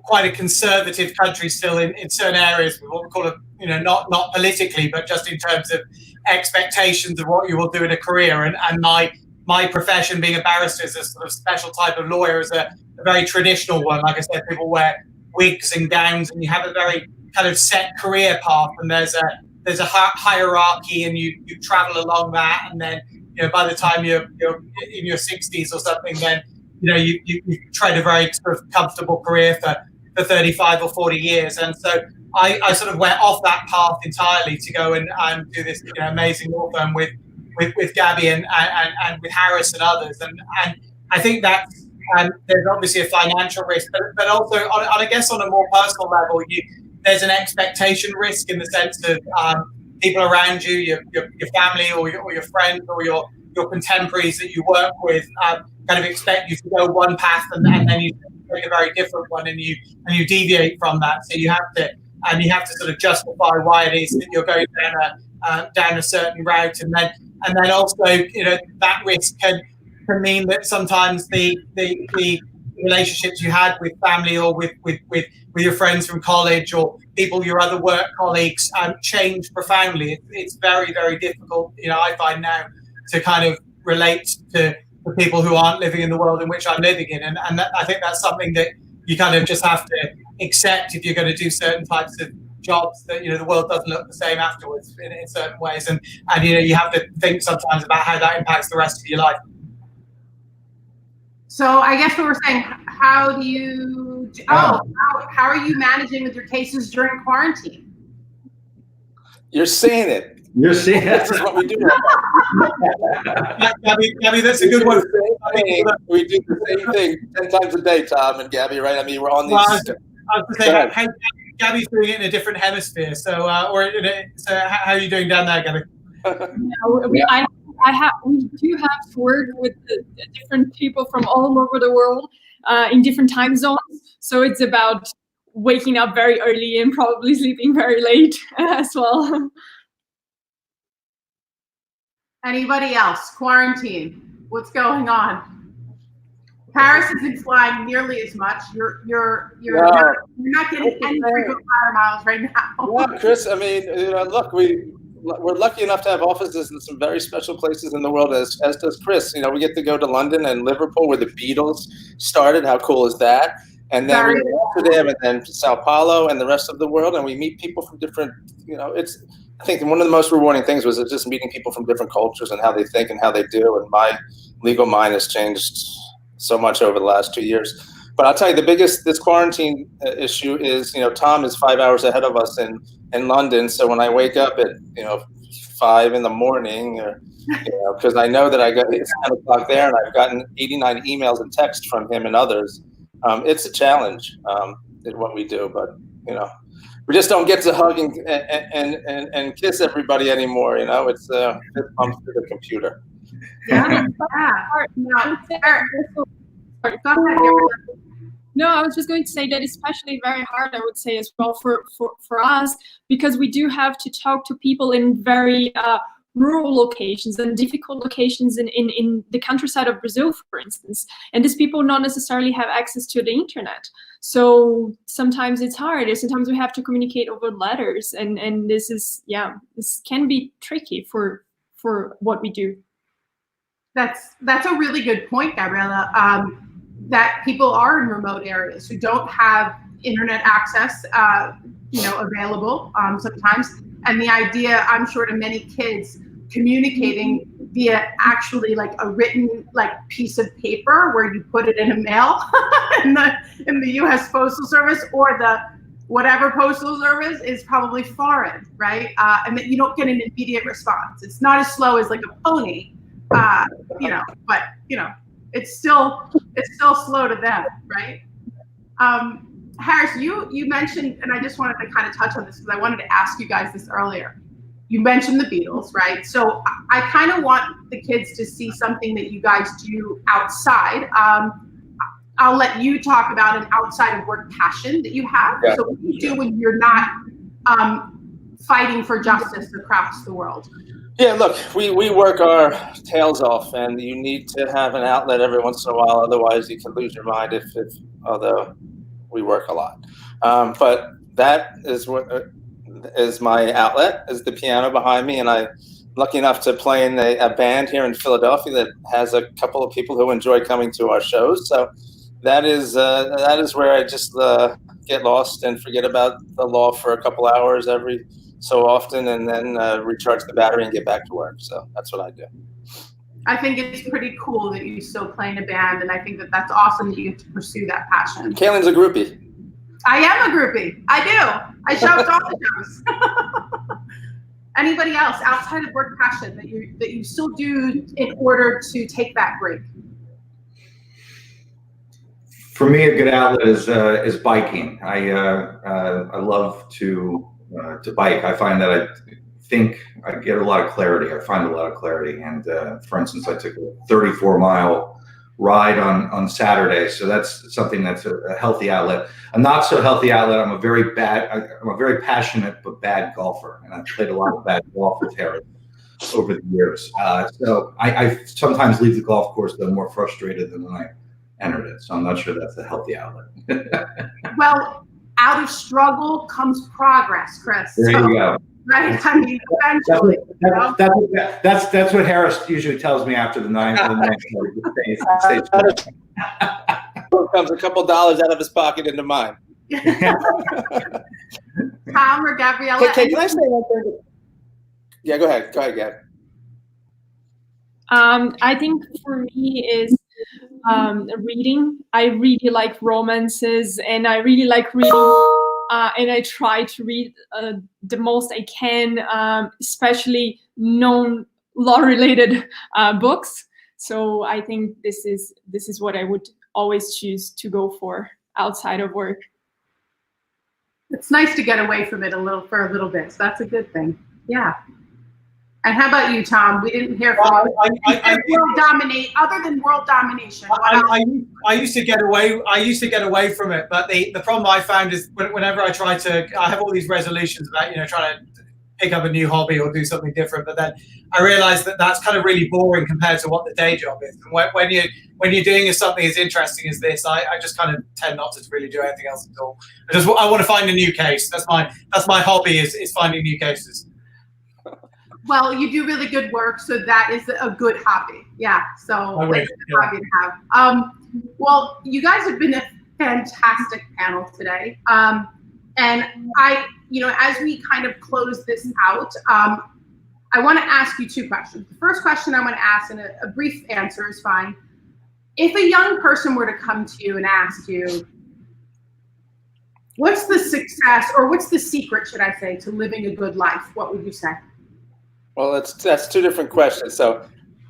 E: quite a conservative country still in certain areas, what we call it, not politically, but just in terms of expectations of what you will do in a career. And my my profession, being a barrister, is a sort of special type of lawyer, is a very traditional one. Like I said, people wear wigs and gowns, and you have a very kind of set career path, and there's a hierarchy, and you travel along that, and then by the time you're in your 60s or something, then you tried a very sort of comfortable career for 35 or 40 years, and so I sort of went off that path entirely to go and do this amazing law firm with Gabby and with Harris and others, and I think that there's obviously a financial risk, but also I guess on a more personal level, there's an expectation risk in the sense of people around you, your family or your friends or your contemporaries that you work with kind of expect you to go one path and then you take a very different one, and you deviate from that. So you have to sort of justify why it is that you're going down a certain route, and then also that risk can mean that sometimes the relationships you had with family or with your friends from college or your other work colleagues change profoundly. It's very, very difficult, I find now, to kind of relate to the people who aren't living in the world in which I'm living in, and I think that's something that you kind of just have to accept if you're going to do certain types of jobs, that the world doesn't look the same afterwards in certain ways, and you have to think sometimes about how that impacts the rest of your life.
B: So I guess what we're saying, how are you managing with your cases during quarantine?
D: You're saying it.
C: You're seeing
D: This is what we do.
E: Gabby, that's a good one.
D: We do the same thing 10 times a day, Tom and Gabby, right? I mean, we're on these.
E: Well, I was going to say, Gabby's doing it in a different hemisphere. So, so how are you doing down there, Gabby?
F: We do have to work with the different people from all over the world in different time zones. So it's about waking up very early and probably sleeping very late as well.
B: Anybody else? Quarantine. What's going on? Paris isn't flying nearly as much. You're not getting any frequent flyer miles right now.
D: Yeah, Chris. I mean, look, we're lucky enough to have offices in some very special places in the world, as does Chris. We get to go to London and Liverpool, where the Beatles started. How cool is that? And then we go to Amsterdam, and then to Sao Paulo, and the rest of the world, and we meet people from different. I think one of the most rewarding things was just meeting people from different cultures and how they think and how they do. And my legal mind has changed so much over the last 2 years. But I'll tell you, this quarantine issue is, Tom is 5 hours ahead of us in London. So when I wake up at 5 in the morning, because I know that it's 10 o'clock there, and I've gotten 89 emails and texts from him and others. It's a challenge in what we do, but we just don't get to hug and kiss everybody anymore. It's it comes to the computer.
B: Yeah.
F: No, I was just going to say that especially very hard, I would say, as well for us, because we do have to talk to people in very rural locations and difficult locations in the countryside of Brazil, for instance. And these people not necessarily have access to the internet. So sometimes it's hard. Sometimes we have to communicate over letters, and this can be tricky for what we do.
B: That's a really good point, Gabriella. That people are in remote areas who don't have internet access, available sometimes. And the idea, I'm sure, to many kids, communicating via actually like a written piece of paper where you put it in a mail in the U.S. Postal Service or the whatever postal service is probably foreign, right? And that you don't get an immediate response. It's not as slow as like a pony, but it's still slow to them, right? Harris, you mentioned, and I just wanted to kind of touch on this because I wanted to ask you guys this earlier. You mentioned the Beatles, right? So I kind of want the kids to see something that you guys do outside. I'll let you talk about an outside of work passion that you have. Yeah. So what do you do when you're not fighting for justice across the world?
D: Yeah, look, we work our tails off, and you need to have an outlet every once in a while. Otherwise, you can lose your mind. Although we work a lot, but that is what is my outlet, is the piano behind me, and I'm lucky enough to play in a band here in Philadelphia that has a couple of people who enjoy coming to our shows. So that is where I just get lost and forget about the law for a couple hours every so often, and then recharge the battery and get back to work. So that's what I do.
B: I think it's pretty cool that you still play in a band, and I think that that's awesome that you get to pursue that passion.
D: Kaylin's a groupie.
B: I am a groupie. I do. I show up to all the shows. Anybody else outside of work passion that you still do in order to take that break?
C: For me, a good outlet is biking. I love to bike. I find that I get a lot of clarity. I find a lot of clarity. And for instance, I took a 34-mile ride on Saturday. So that's something that's a healthy outlet. A not so healthy outlet, I'm a very passionate but bad golfer. And I've played a lot of bad golf with Harris over the years. So I sometimes leave the golf course though more frustrated than when I entered it. So I'm not sure that's a healthy outlet.
B: Well, out of struggle comes progress, Chris.
C: There you go.
B: Right? I mean, eventually.
C: That's what Harris usually tells me after the ninth.
D: Comes a couple dollars out of his pocket into mine.
B: Tom or Gabriella?
D: Hey, can I say one thing? Yeah, go ahead. Go ahead, Gab.
F: I think for me is reading. I really like romances, and I really like reading. And I try to read the most I can, especially non-law-related books. So I think this is what I would always choose to go for outside of work.
B: It's nice to get away from it for a little bit. So that's a good thing. Yeah. And how about you, Tom? We didn't hear from you. Other than world domination.
E: I used to get away from it, but the problem I found is whenever I have all these resolutions about trying to pick up a new hobby or do something different, but then I realized that that's kind of really boring compared to what the day job is. And when you're doing something as interesting as this, I just kind of tend not to really do anything else at all. I want to find a new case. That's my hobby is finding new cases.
B: Well, you do really good work, so that is a good hobby. Yeah, so it's a good hobby to have. Well, you guys have been a fantastic panel today. And as we kind of close this out, I want to ask you two questions. The first question I want to ask, and a brief answer is fine. If a young person were to come to you and ask you, what's the success, or what's the secret, should I say, to living a good life, what would you say?
D: Well, that's two different questions. So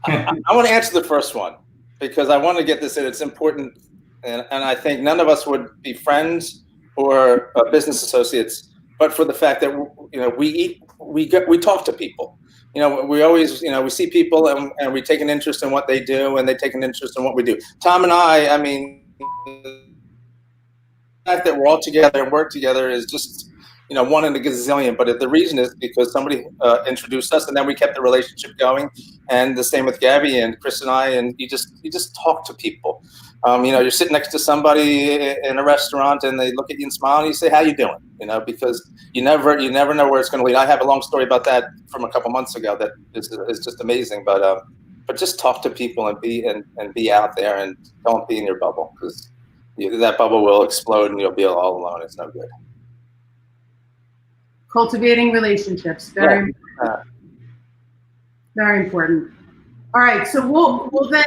D: I want to answer the first one because I want to get this in. It's important, and I think none of us would be friends or business associates, but for the fact that we talk to people. We always we see people and we take an interest in what they do, and they take an interest in what we do. Tom and I mean, the fact that we're all together and work together is just one in a gazillion, but the reason is because somebody introduced us, and then we kept the relationship going. And the same with Gabby and Chris and I, and you just talk to people. You're sitting next to somebody in a restaurant, and they look at you and smile, and you say, "How you doing?" Because you never know where it's going to lead. I have a long story about that from a couple months ago that is just amazing. But just talk to people and be out there, and don't be in your bubble, because that bubble will explode and you'll be all alone. It's no good.
B: Cultivating relationships, very important. All right, so we'll then.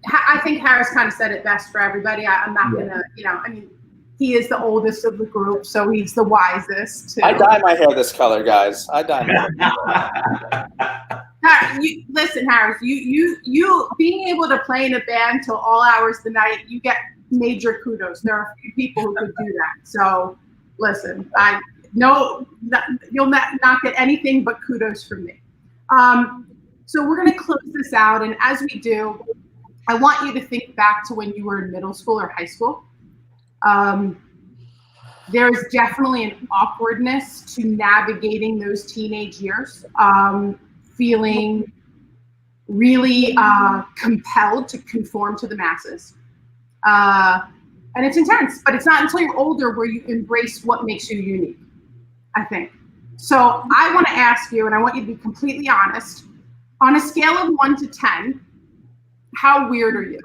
B: I think Harris kind of said it best for everybody. I'm not gonna, he is the oldest of the group, so he's the wisest.
D: I dye my hair this color, guys. I dye my hair.
B: Listen, Harris, you being able to play in a band till all hours of the night, you get major kudos. There are a few people who could do that. So listen, you'll not get anything but kudos from me. So we're going to close this out, and as we do, I want you to think back to when you were in middle school or high school. There is definitely an awkwardness to navigating those teenage years, feeling really compelled to conform to the masses. And it's intense, but it's not until you're older where you embrace what makes you unique. I think. So I want to ask you, and I want you to be completely honest, on a scale of 1 to 10, how weird are you?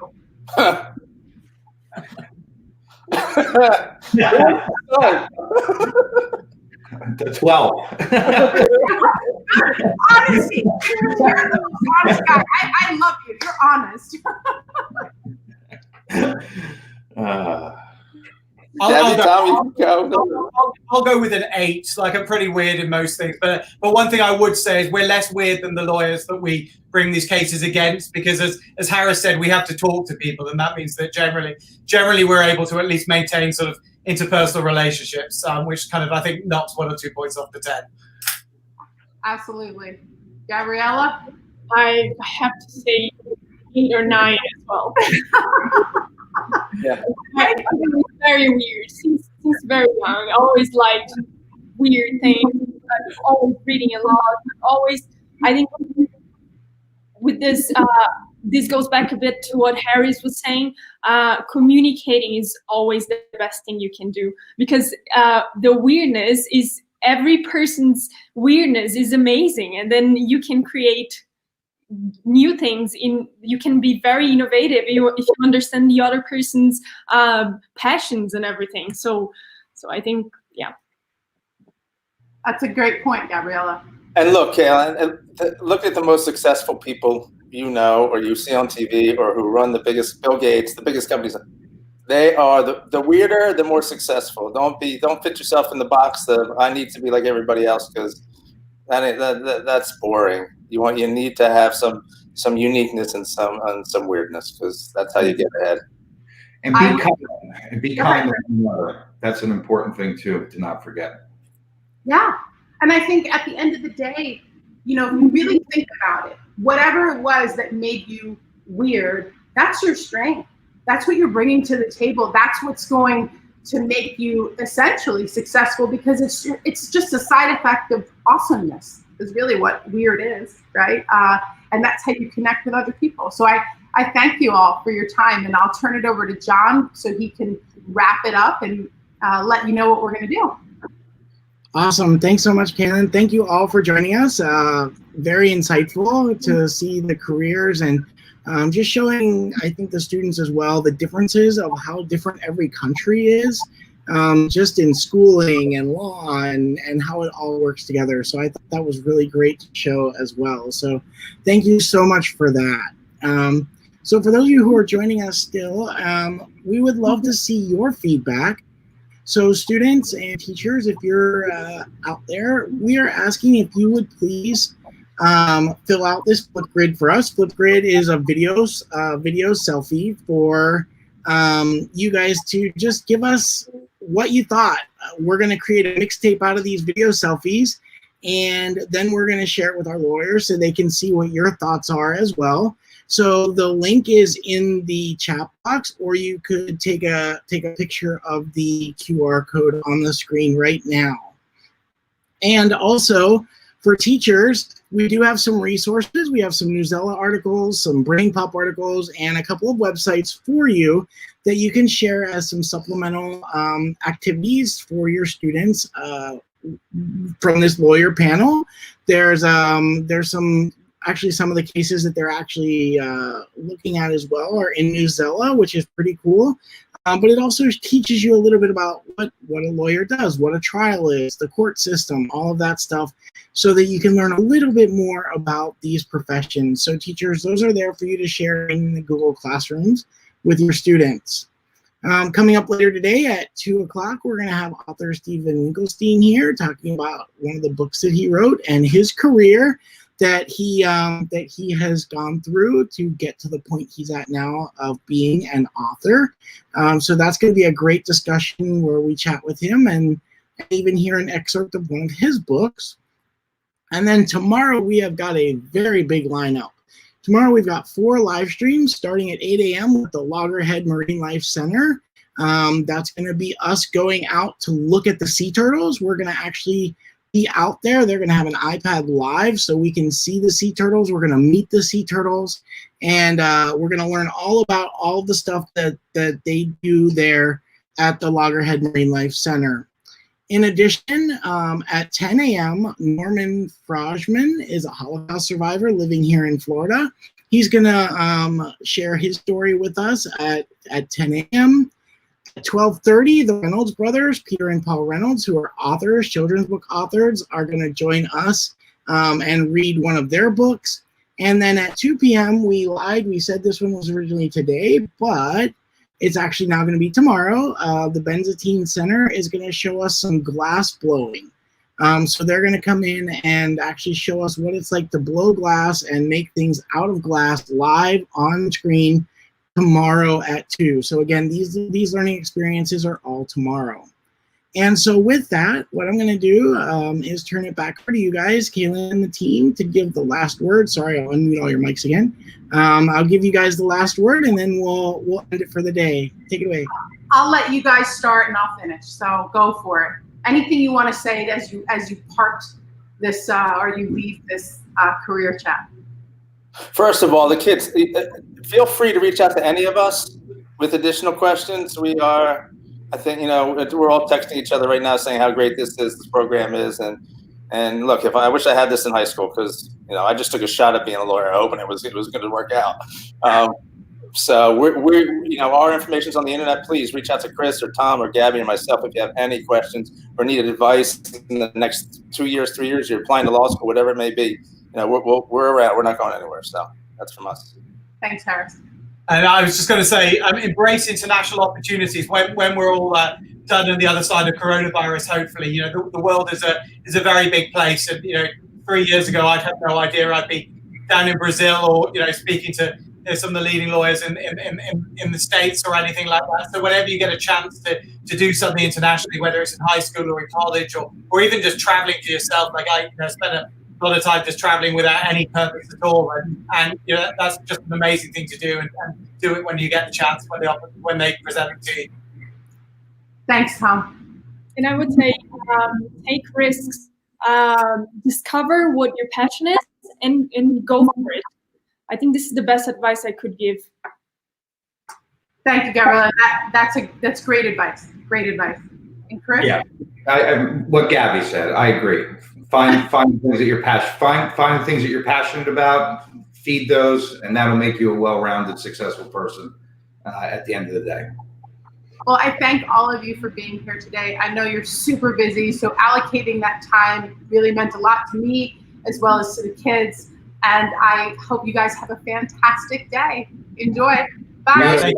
C: 12.
B: Honesty. You're the most honest guy. I love you. You're honest.
E: I'll go with an 8. Like, I'm pretty weird in most things, but one thing I would say is we're less weird than the lawyers that we bring these cases against, because as Harris said, we have to talk to people, and that means that generally we're able to at least maintain sort of interpersonal relationships, which kind of, I think, knocks 1 or 2 points off the 10.
B: Absolutely. Gabriella?
F: I have to say 8 or 9 as well.
D: Yeah.
F: I'm very weird since very young. I always liked weird things. I'm always reading a lot. Always, I think with this, this goes back a bit to what Harris was saying. Communicating is always the best thing you can do, because the weirdness is, every person's weirdness is amazing, and then you can create new things. You can be very innovative if you understand the other person's passions and everything. So I think, yeah.
B: That's a great point, Gabriella.
D: And look, Kayla, look at the most successful people you know or you see on TV, or who run the biggest, Bill Gates, the biggest companies. They are the weirder, the more successful. Don't fit yourself in the box of I need to be like everybody else, because that's boring. You need to have some uniqueness and some weirdness, because that's how you get ahead.
C: And be kind to one another. That's an important thing too, to not forget.
B: Yeah. And I think at the end of the day, if you really think about it, whatever it was that made you weird, that's your strength. That's what you're bringing to the table. That's what's going to make you essentially successful, because it's just a side effect of awesomeness is really what weird is, right? And that's how you connect with other people. So I thank you all for your time, and I'll turn it over to John so he can wrap it up and let you know what we're going to do.
A: Awesome. Thanks so much, Kaylin. Thank you all for joining us. Very insightful to see the careers, and just showing, I think, the students as well, the differences of how different every country is, just in schooling and law and how it all works together. So I thought that was really great to show as well. So thank you so much for that. So for those of you who are joining us still, we would love to see your feedback. So students and teachers, if you're out there, we are asking if you would please fill out this Flipgrid for us. Flipgrid is a video selfie for you guys to just give us what you thought. We're going to create a mixtape out of these video selfies, and then we're going to share it with our lawyers so they can see what your thoughts are as well. So the link is in the chat box, or you could take a picture of the QR code on the screen right now. And also for teachers, we do have some resources. We have some Newsella articles, some Brain Pop articles, and a couple of websites for you that you can share as some supplemental activities for your students from this lawyer panel. There's some of the cases that they're actually looking at as well are in Newsella, which is pretty cool. But it also teaches you a little bit about what a lawyer does, what a trial is, the court system, all of that stuff, so that you can learn a little bit more about these professions. So teachers, those are there for you to share in the Google Classrooms with your students. Coming up later today at 2 o'clock, we're going to have author Stephen Winkelstein here talking about one of the books that he wrote and his career that he has gone through to get to the point he's at now of being an author. So that's going to be a great discussion where we chat with him and even hear an excerpt of one of his books. And then tomorrow we have got a very big lineup. Tomorrow we've got 4 live streams starting at 8 a.m. with the Loggerhead Marine Life Center. That's going to be us going out to look at the sea turtles. We're going to actually be out there. They're going to have an iPad live so we can see the sea turtles. We're going to meet the sea turtles, and we're going to learn all about all the stuff that they do there at the Loggerhead Marine Life Center. In addition, at 10 a.m., Norman Frajman is a Holocaust survivor living here in Florida. He's going to share his story with us at 10 a.m. At 12:30, the Reynolds brothers, Peter and Paul Reynolds, who are authors, children's book authors, are going to join us and read one of their books. And then at 2 p.m., we lied. We said this one was originally today, but it's actually now going to be tomorrow. The Benzatin Center is going to show us some glass blowing. So they're going to come in and actually show us what it's like to blow glass and make things out of glass live on the screen tomorrow at 2. So again, these learning experiences are all tomorrow. And so with that, what I'm going to do is turn it back over to you guys, Kaylin and the team, to give the last word. Sorry, I'll unmute all your mics again. I'll give you guys the last word, and then we'll end it for the day. Take it away.
B: I'll let you guys start, and I'll finish. So go for it. Anything you want to say as you part this or you leave this career chat?
D: First of all, the kids, feel free to reach out to any of us with additional questions. We are, I think, we're all texting each other right now saying how great this program is. And look, I wish I had this in high school, because, I just took a shot at being a lawyer, hoping it was going to work out. So we're our information's on the internet. Please reach out to Chris or Tom or Gabby or myself if you have any questions or needed advice in the next 2 years, 3 years, you're applying to law school, whatever it may be. We're around. We're not going anywhere. So that's from us.
B: Thanks, Harris.
E: And I was just going to say, embrace international opportunities when we're all done on the other side of coronavirus. Hopefully, the world is a very big place. And 3 years ago, I'd had no idea I'd be down in Brazil or speaking to some of the leading lawyers in the States or anything like that. So whenever you get a chance to do something internationally, whether it's in high school or in college or even just traveling to yourself, like I spent a lot of time just traveling without any purpose at all, and that's just an amazing thing to do, and do it when you get the chance, when they present it to you.
B: Thanks, Tom.
F: And I would say take risks, discover what your passion is, and go for it. I think this is the best advice I could give.
B: Thank you, Gabriella. That's great advice. Great advice. And Chris?
C: Yeah, what Gabby said, I agree. Find things that you're find things that you're passionate about. Feed those, and that'll make you a well-rounded, successful person at the end of the day.
B: Well, I thank all of you for being here today. I know you're super busy, so allocating that time really meant a lot to me as well as to the kids. And I hope you guys have a fantastic day. Enjoy. Bye.
C: Yeah.